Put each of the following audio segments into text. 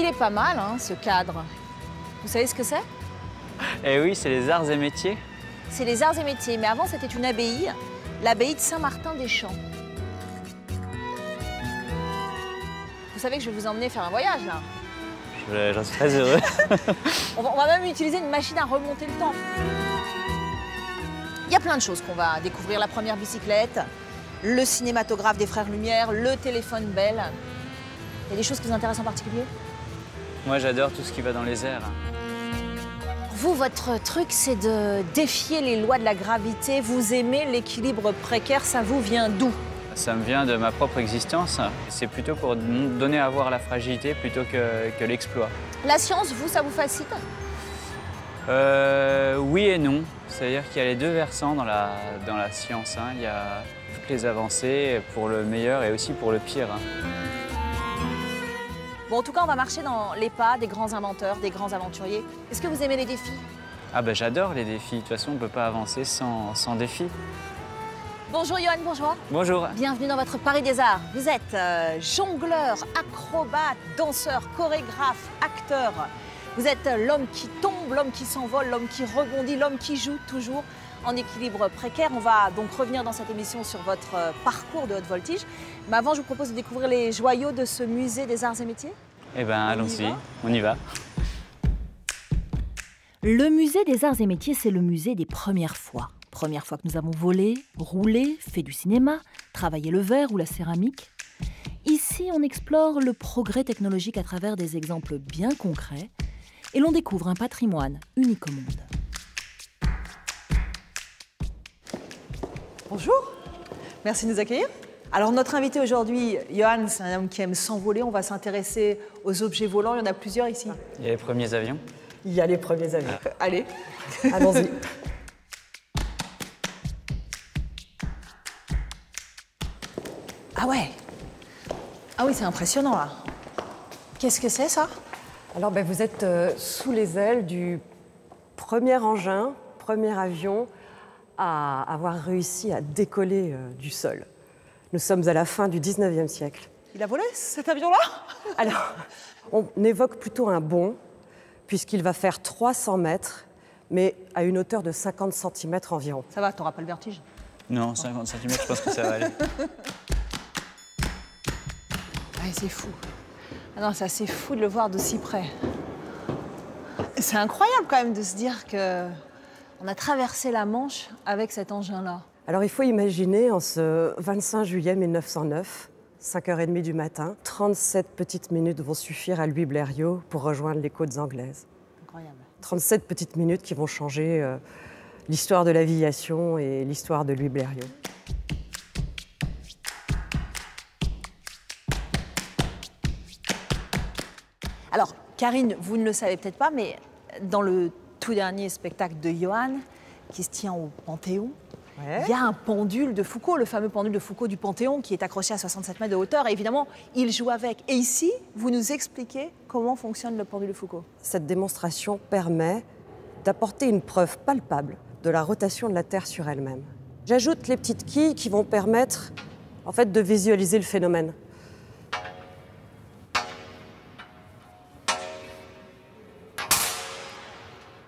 il est pas mal, hein, ce cadre. Vous savez ce que c'est? Eh oui, c'est les arts et métiers. C'est les arts et métiers, mais avant c'était une abbaye, l'abbaye de Saint-Martin-des-Champs. Vous savez que je vais vous emmener faire un voyage, là. J'en suis très heureux. On va même utiliser une machine à remonter le temps. Il y a plein de choses qu'on va découvrir. La première bicyclette, le cinématographe des Frères Lumière, le téléphone Bell. Il y a des choses qui vous intéressent en particulier? Moi, j'adore tout ce qui va dans les airs. Vous, votre truc, c'est de défier les lois de la gravité. Vous aimez l'équilibre précaire, ça vous vient d'où? Ça me vient de ma propre existence. C'est plutôt pour donner à voir la fragilité plutôt que l'exploit. La science, vous, ça vous fascine? Oui et non. C'est-à-dire qu'il y a les deux versants dans la science. Hein. Il y a toutes les avancées pour le meilleur et aussi pour le pire. Hein. Bon, en tout cas, on va marcher dans les pas des grands inventeurs, des grands aventuriers. Est-ce que vous aimez les défis? Ah ben j'adore les défis. De toute façon, on ne peut pas avancer sans défi. Bonjour Johan, bonjour. Bonjour. Bienvenue dans votre Paris des Arts. Vous êtes jongleur, acrobate, danseur, chorégraphe, acteur. Vous êtes l'homme qui tombe, l'homme qui s'envole, l'homme qui rebondit, l'homme qui joue toujours en équilibre précaire. On va donc revenir dans cette émission sur votre parcours de haute voltige. Mais avant, je vous propose de découvrir les joyaux de ce musée des arts et métiers. Eh bien, allons-y, on y va. Le musée des arts et métiers, c'est le musée des premières fois. Première fois que nous avons volé, roulé, fait du cinéma, travaillé le verre ou la céramique. Ici, on explore le progrès technologique à travers des exemples bien concrets et l'on découvre un patrimoine unique au monde. Bonjour, merci de nous accueillir. Alors notre invité aujourd'hui, Johan, c'est un homme qui aime s'envoler. On va s'intéresser aux objets volants, il y en a plusieurs ici. Il y a les premiers avions. Il y a les premiers avions. Allez, Allons-y. Ah ouais. Ah oui, c'est impressionnant là. Qu'est-ce que c'est ça? Alors vous êtes sous les ailes du premier engin, premier avion à avoir réussi à décoller du sol. Nous sommes à la fin du 19e siècle. Il a volé cet avion-là? Alors, on évoque plutôt un bond, puisqu'il va faire 300 mètres, mais à une hauteur de 50 cm environ. Ça va, t'auras pas le vertige? Non, 50 cm, je pense que ça va aller. Ouais, c'est fou. Ah non, ça c'est fou de le voir de si près. C'est incroyable quand même de se dire que on a traversé la Manche avec cet engin-là. Alors il faut imaginer en ce 25 juillet 1909, 5h30 du matin, 37 petites minutes vont suffire à Louis Blériot pour rejoindre les côtes anglaises. Incroyable. 37 petites minutes qui vont changer l'histoire de l'aviation et l'histoire de Louis Blériot. Alors, Karine, vous ne le savez peut-être pas, mais dans le tout dernier spectacle de Johan, qui se tient au Panthéon, il y a un pendule de Foucault, le fameux pendule de Foucault du Panthéon, qui est accroché à 67 mètres de hauteur. Et évidemment, il joue avec. Et ici, vous nous expliquez comment fonctionne le pendule de Foucault. Cette démonstration permet d'apporter une preuve palpable de la rotation de la Terre sur elle-même. J'ajoute les petites quilles qui vont permettre en fait, de visualiser le phénomène.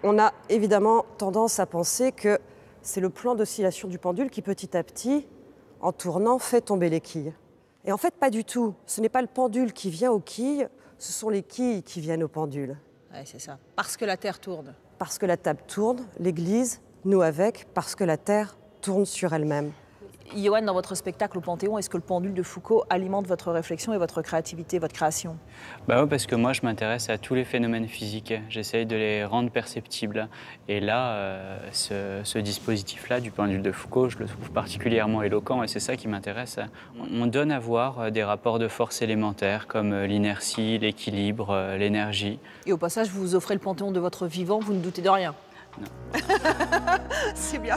On a évidemment tendance à penser que c'est le plan d'oscillation du pendule qui, petit à petit, en tournant, fait tomber les quilles. Et en fait, pas du tout. Ce n'est pas le pendule qui vient aux quilles, ce sont les quilles qui viennent au pendule. Oui, c'est ça. Parce que la Terre tourne. Parce que la table tourne, l'Église, nous avec, parce que la Terre tourne sur elle-même. Johan, dans votre spectacle au Panthéon, est-ce que le pendule de Foucault alimente votre réflexion et votre créativité, votre création? Bah oui, parce que moi, je m'intéresse à tous les phénomènes physiques. J'essaye de les rendre perceptibles. Et là, ce dispositif-là, du pendule de Foucault, je le trouve particulièrement éloquent et c'est ça qui m'intéresse. On donne à voir des rapports de force élémentaires comme l'inertie, l'équilibre, l'énergie. Et au passage, vous vous offrez le Panthéon de votre vivant, vous ne doutez de rien? Non. C'est bien.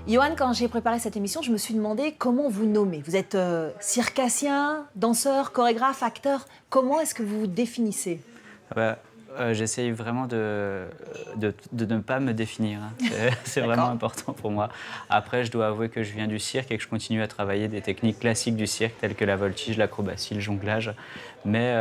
Johan, quand j'ai préparé cette émission, je me suis demandé comment vous nommez. Vous êtes circassien, danseur, chorégraphe, acteur. Comment est-ce que vous vous définissez? J'essaye vraiment de ne pas me définir. Hein. C'est vraiment important pour moi. Après, je dois avouer que je viens du cirque et que je continue à travailler des techniques classiques du cirque, telles que la voltige, l'acrobatie, le jonglage. Mais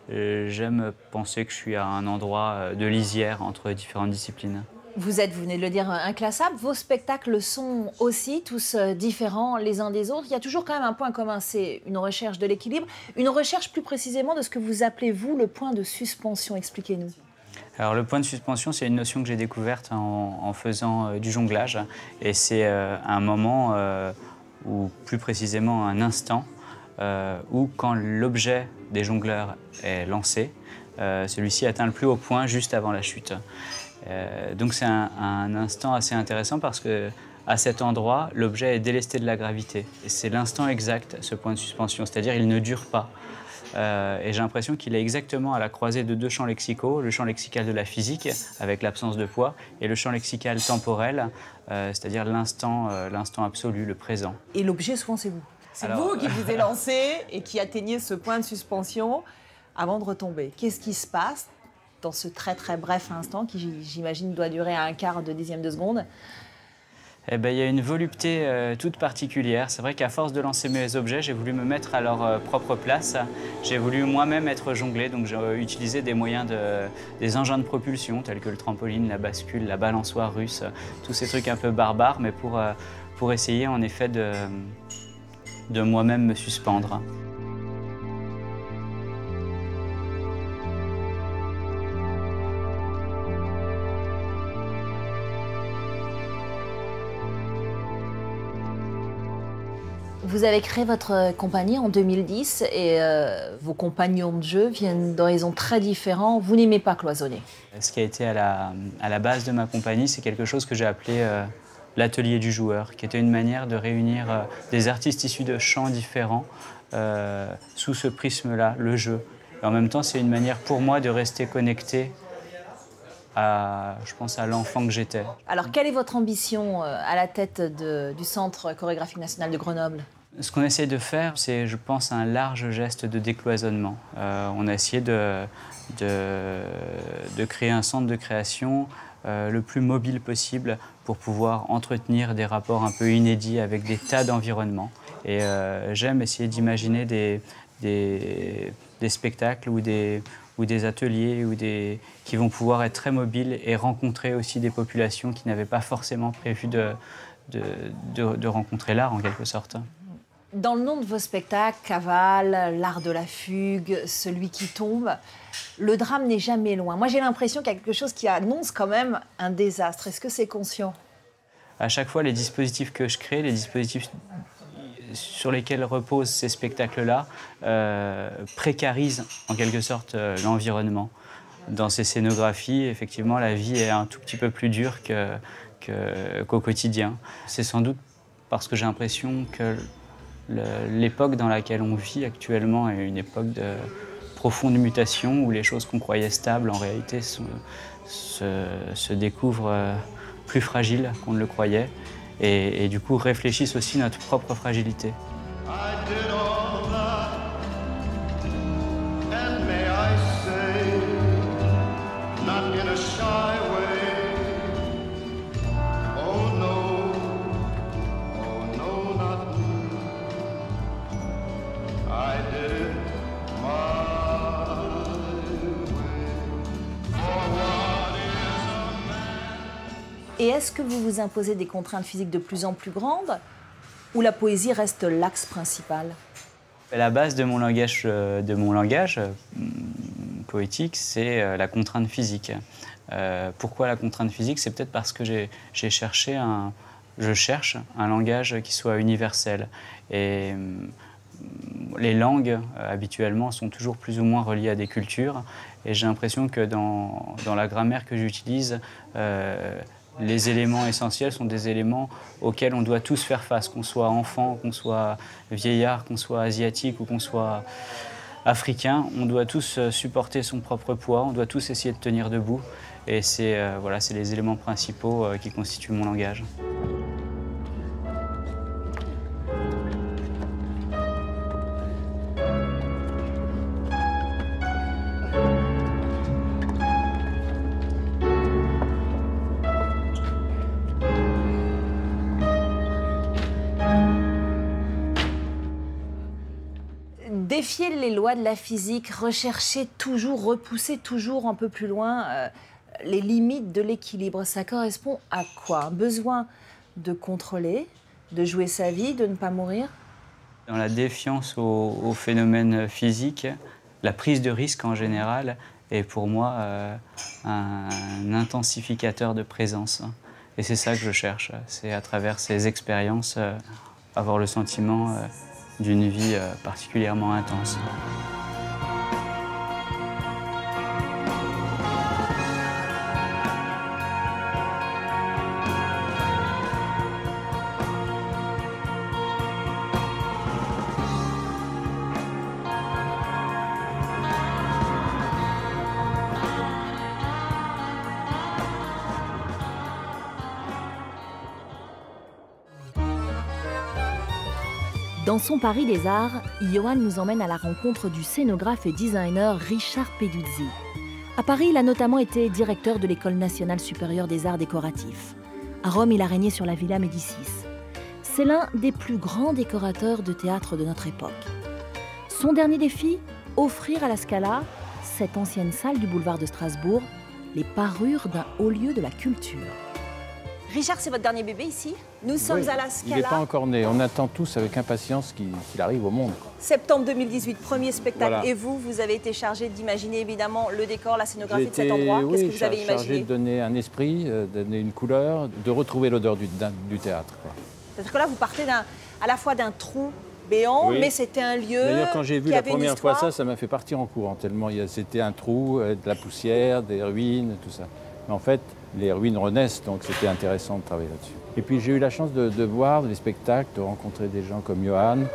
j'aime penser que je suis à un endroit de lisière entre différentes disciplines. Vous venez de le dire, inclassable. Vos spectacles sont aussi tous différents les uns des autres. Il y a toujours quand même un point commun, c'est une recherche de l'équilibre, une recherche plus précisément de ce que vous appelez, vous, le point de suspension. Expliquez-nous. Alors, le point de suspension, c'est une notion que j'ai découverte en faisant du jonglage. Et c'est un moment, ou plus précisément un instant, où quand l'objet des jongleurs est lancé, celui-ci atteint le plus haut point juste avant la chute. Donc c'est un instant assez intéressant parce qu'à cet endroit, l'objet est délesté de la gravité. Et c'est l'instant exact, ce point de suspension, c'est-à-dire il ne dure pas. Et j'ai l'impression qu'il est exactement à la croisée de deux champs lexicaux, le champ lexical de la physique, avec l'absence de poids, et le champ lexical temporel, c'est-à-dire l'instant absolu, le présent. Et l'objet, souvent, c'est vous. C'est vous qui vous êtes lancé et qui atteignez ce point de suspension avant de retomber. Qu'est-ce qui se passe dans ce très très bref instant qui, j'imagine, doit durer un quart de dixième de seconde? Eh ben, il y a une volupté toute particulière. C'est vrai qu'à force de lancer mes objets, j'ai voulu me mettre à leur propre place. J'ai voulu moi-même être jonglé, donc j'ai utilisé des moyens des engins de propulsion, tels que le trampoline, la bascule, la balançoire russe, tous ces trucs un peu barbares, mais pour essayer en effet de moi-même me suspendre. Vous avez créé votre compagnie en 2010 et vos compagnons de jeu viennent d'horizons très différents. Vous n'aimez pas cloisonner. Ce qui a été à la base de ma compagnie, c'est quelque chose que j'ai appelé l'atelier du joueur, qui était une manière de réunir des artistes issus de champs différents sous ce prisme-là, le jeu. Et en même temps, c'est une manière pour moi de rester connecté je pense, à l'enfant que j'étais. Alors, quelle est votre ambition à la tête du Centre chorégraphique national de Grenoble? Ce qu'on essaie de faire, c'est, je pense, un large geste de décloisonnement. On a essayé de créer un centre de création le plus mobile possible pour pouvoir entretenir des rapports un peu inédits avec des tas d'environnements. Et j'aime essayer d'imaginer des spectacles ou des ateliers qui vont pouvoir être très mobiles et rencontrer aussi des populations qui n'avaient pas forcément prévu de rencontrer l'art en quelque sorte. Dans le nom de vos spectacles, Cavale, l'art de la fugue, celui qui tombe, le drame n'est jamais loin. Moi, j'ai l'impression qu'il y a quelque chose qui annonce quand même un désastre. Est-ce que c'est conscient? À chaque fois, les dispositifs que je crée, les dispositifs sur lesquels reposent ces spectacles-là, précarisent en quelque sorte l'environnement. Dans ces scénographies, effectivement, la vie est un tout petit peu plus dure qu'au quotidien. C'est sans doute parce que j'ai l'impression que l'époque dans laquelle on vit actuellement est une époque de profonde mutation où les choses qu'on croyait stables en réalité se découvrent plus fragiles qu'on ne le croyait et du coup réfléchissent aussi notre propre fragilité. Et est-ce que vous vous imposez des contraintes physiques de plus en plus grandes ou la poésie reste l'axe principal? La base de mon langage poétique, c'est la contrainte physique. Pourquoi la contrainte physique? C'est peut-être parce que je cherche un langage qui soit universel. Et les langues, habituellement, sont toujours plus ou moins reliées à des cultures. Et j'ai l'impression que dans la grammaire que j'utilise, les éléments essentiels sont des éléments auxquels on doit tous faire face, qu'on soit enfant, qu'on soit vieillard, qu'on soit asiatique ou qu'on soit africain. On doit tous supporter son propre poids, on doit tous essayer de tenir debout. Et c'est les éléments principaux qui constituent mon langage. défiez les lois de la physique, recherchez toujours, repoussez toujours un peu plus loin les limites de l'équilibre. Ça correspond à quoi? Un besoin de contrôler, de jouer sa vie, de ne pas mourir? Dans la défiance aux phénomènes physiques, la prise de risque en général est pour moi un intensificateur de présence. Et c'est ça que je cherche. C'est à travers ces expériences avoir le sentiment d'une vie particulièrement intense. Dans son Paris des Arts, Yoann nous emmène à la rencontre du scénographe et designer Richard Peduzzi. À Paris, il a notamment été directeur de l'École nationale supérieure des arts décoratifs. À Rome, il a régné sur la Villa Médicis. C'est l'un des plus grands décorateurs de théâtre de notre époque. Son dernier défi, offrir à la Scala, cette ancienne salle du boulevard de Strasbourg, les parures d'un haut lieu de la culture. Richard, c'est votre dernier bébé ici. Nous sommes à la Scala. Il n'est pas encore né. On attend tous avec impatience qu'il arrive au monde. Septembre 2018, premier spectacle. Voilà. Et vous avez été chargé d'imaginer évidemment le décor, la scénographie de cet endroit. Qu'est-ce que vous avez imaginé? Chargé de donner un esprit, de donner une couleur, de retrouver l'odeur du théâtre. C'est-à-dire que là, vous partez à la fois d'un trou béant, oui. Mais c'était un lieu. D'ailleurs, quand j'ai vu qui la avait une première fois histoire. ça m'a fait partir en courant, tellement c'était un trou, de la poussière, des ruines, tout ça. Mais en fait, les ruines renaissent, donc c'était intéressant de travailler là-dessus. Et puis j'ai eu la chance de voir des spectacles, de rencontrer des gens comme Yoann,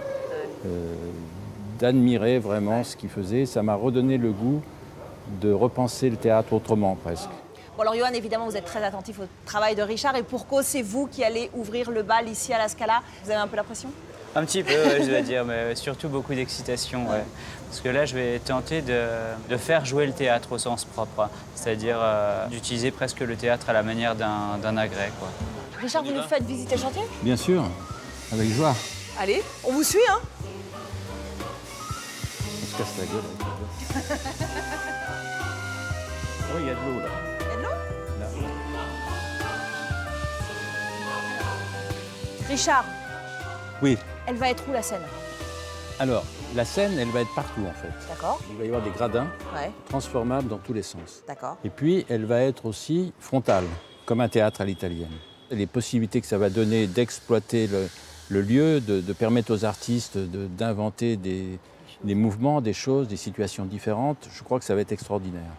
d'admirer vraiment ce qu'il faisait. Ça m'a redonné le goût de repenser le théâtre autrement, presque. Bon, alors Yoann, évidemment, vous êtes très attentif au travail de Richard. Et pour cause, c'est vous qui allez ouvrir le bal ici à la Scala. Vous avez un peu la pression? Un petit peu, ouais, je dois dire, mais surtout beaucoup d'excitation. Ouais. Parce que là, je vais tenter de faire jouer le théâtre au sens propre, c'est-à-dire d'utiliser presque le théâtre à la manière d'un agrès, quoi. Richard, vous nous faites visiter le chantier? Bien sûr, avec joie. Allez, on vous suit, hein? On se casse la gueule avec la gueule. Oui, il y a de l'eau là. Il y a de l'eau? Là. Richard, Oui. elle va être où la scène? Alors, la scène, elle va être partout en fait. D'accord. Il va y avoir des gradins Ouais, transformables dans tous les sens. d'accord. Et puis, elle va être aussi frontale, comme un théâtre à l'italienne. Les possibilités que ça va donner d'exploiter le lieu, de permettre aux artistes d'inventer des mouvements, des choses, des situations différentes, je crois que ça va être extraordinaire.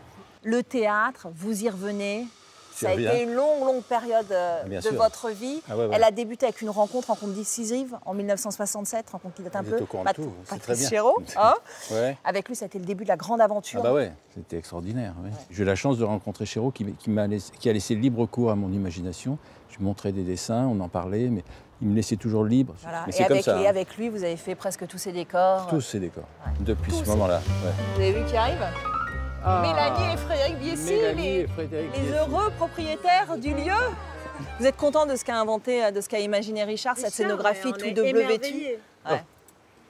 Le théâtre, vous y revenez. Ça a reviens. été une longue période Bien de sûr. votre vie. Ah ouais, ouais. Elle a débuté avec une rencontre décisive en 1967, rencontre qui date un Vous peu. êtes au courant de tout, c'est très Patrice bien. Chéreau, hein. Ouais. Avec lui, ça a été le début de la grande aventure. Ah bah ouais, c'était extraordinaire. Ouais. J'ai eu la chance de rencontrer Chéreau qui a laissé libre cours à mon imagination. Je lui montrais des dessins, on en parlait, mais il me laissait toujours libre. Voilà. Mais Et, c'est comme avec, ça. et Hein. avec lui, vous avez fait presque tous ces décors. Tous ces décors, Ouais. depuis Tous ce ces- moment-là. Ouais. Vous avez vu qui arrive? Ah. Mélanie et Frédéric Biessy, Mélanie et Frédéric les Biessy. heureux propriétaires du lieu. Vous êtes content de ce qu'a inventé, de ce qu'a imaginé Richard, cette scénographie tout de bleu vêtu? Ouais.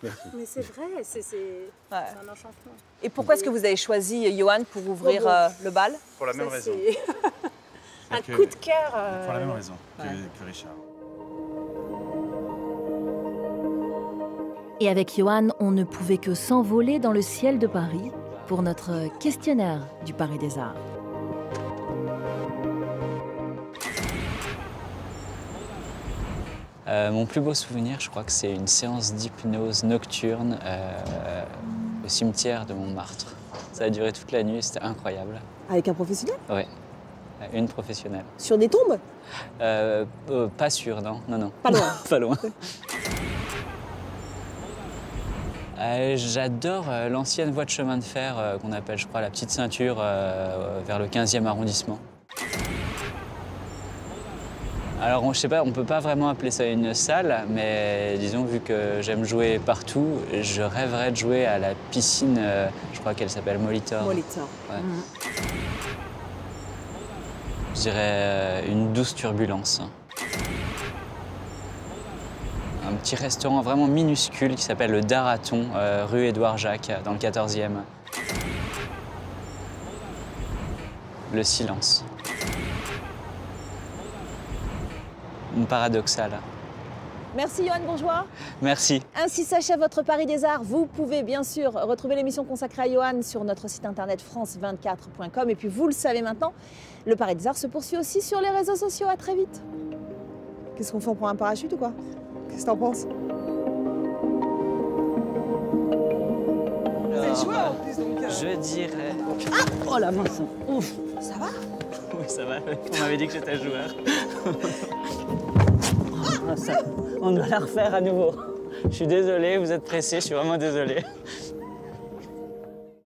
Merci. Mais c'est vrai, c'est Ouais. un enchantement. Et pourquoi est-ce que vous avez choisi Yoann pour ouvrir le bal? Pour la même Ça, raison. c'est un coup de cœur. Pour la même raison que Richard. Et avec Yoann, on ne pouvait que s'envoler dans le ciel de Paris pour notre questionnaire du Paris des Arts. Mon plus beau souvenir, je crois que c'est une séance d'hypnose nocturne au cimetière de Montmartre. Ça a duré toute la nuit, c'était incroyable. Avec un professionnel? Ouais, une professionnelle. Sur des tombes? Pas sûr, non, non. Pas loin. Pas loin. J'adore l'ancienne voie de chemin de fer qu'on appelle, je crois, la Petite Ceinture vers le 15e arrondissement. Alors, je sais pas, on peut pas vraiment appeler ça une salle, mais disons, vu que j'aime jouer partout, je rêverais de jouer à la piscine, je crois qu'elle s'appelle Molitor. Molitor. Ouais. Je dirais une douce turbulence. Un petit restaurant vraiment minuscule qui s'appelle le Daraton, rue Édouard Jacques, dans le 14e. Le silence. Paradoxal. Merci Johan Bourgeois. Merci. Ainsi s'achève votre Paris des Arts. Vous pouvez bien sûr retrouver l'émission consacrée à Johan sur notre site internet france24.com. Et puis vous le savez maintenant, le Paris des Arts se poursuit aussi sur les réseaux sociaux. À très vite. Qu'est-ce qu'on fait, on prend un parachute ou quoi? Qu'est-ce que t'en penses? C'est joueur en plus donc. Je dirais... Oh la mince. Ouf. Ça va? Oui, ça va. On m'avait dit que j'étais joueur. On doit la refaire à nouveau. Je suis désolé, vous êtes pressé, je suis vraiment désolé.